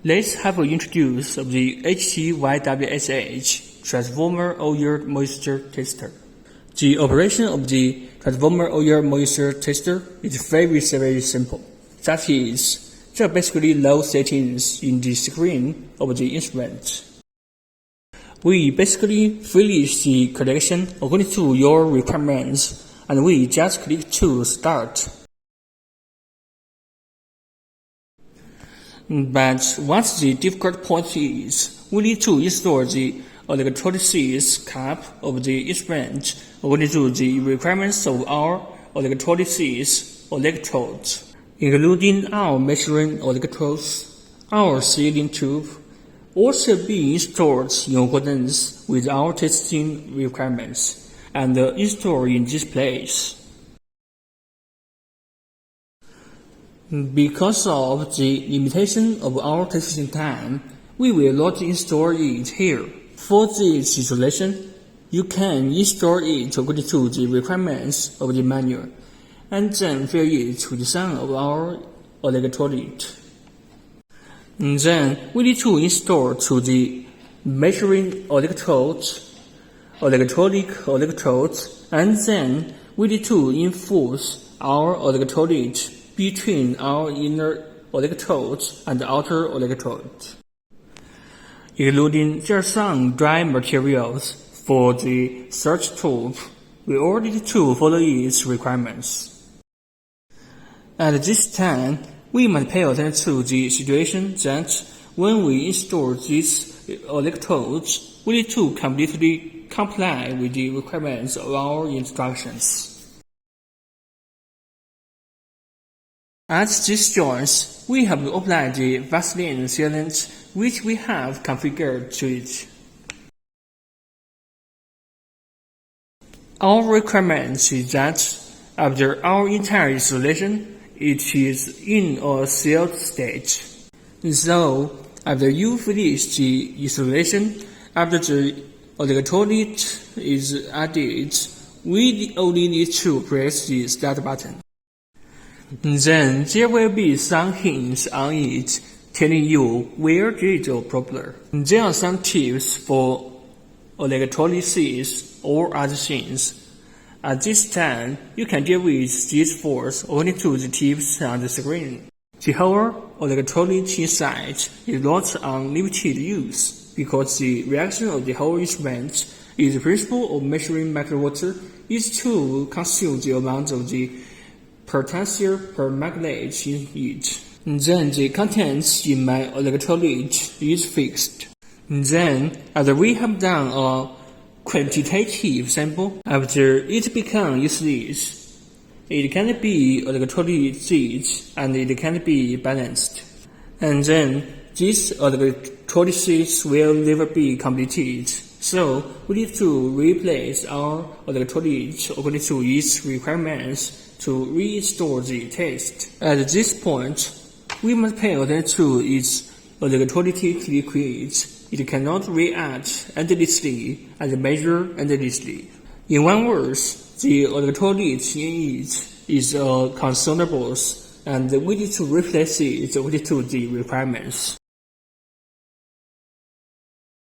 Let's have an introduce of the HTYWS Transformer Oil Moisture Tester. The operation of the Transformer Oil Moisture Tester is very simple. That is, there are basically low settings in the screen of the instrument. We basically finish the collection according to your requirements, and we just click to start. But what the difficult point is, we need to install the electrolysis cap of the instrument according to the requirements of our electrolysis electrodes, including our measuring electrodes, our sealing tube, also be installed in accordance with our testing requirements and installed in this place. Because of the limitation of our testing time, we will not install it here. For this installation, you can install it according to the requirements of the manual, and then fill it with some of our electrolyte. Then we need to install to the measuring electrodes, electronic electrodes, and then we need to infuse our electrolyte between our inner electrodes and outer electrodes, including there are some dry materials for the search tube. We all need to follow its requirements. At this time, we must pay attention to the situation that when we install these electrodes, we need to completely comply with the requirements of our instructions. At these joints, we have applied the Vaseline sealant which we have configured to it. Our requirement is that after our entire installation, it is in a sealed state. So, after you finish the installation, after the electrolyte is added, we only need to press the start button. Then there will be some hints on it telling you where there is a problem. There are some tips for electrolysis or other things. At this time, you can deal with these faults according to the tips on the screen. The whole electrolyte inside is not unlimited use because the reaction of the whole instrument is the principle of measuring microwatt is to consume the amount of the potassium permanganate in it. Then the contents in my electrolyte is fixed. Then, after we have done a quantitative sample, after it becomes useless, it can be electrolyzed and it can be balanced. And then this electrolysis will never be completed. So we need to replace our electrolyte according to its requirements to restore the test. At this point, we must pay attention to its electrolytic liquid. It cannot react endlessly and measure endlessly. In one word, the electrolyte in it is consumables, and we need to replace it according to the requirements.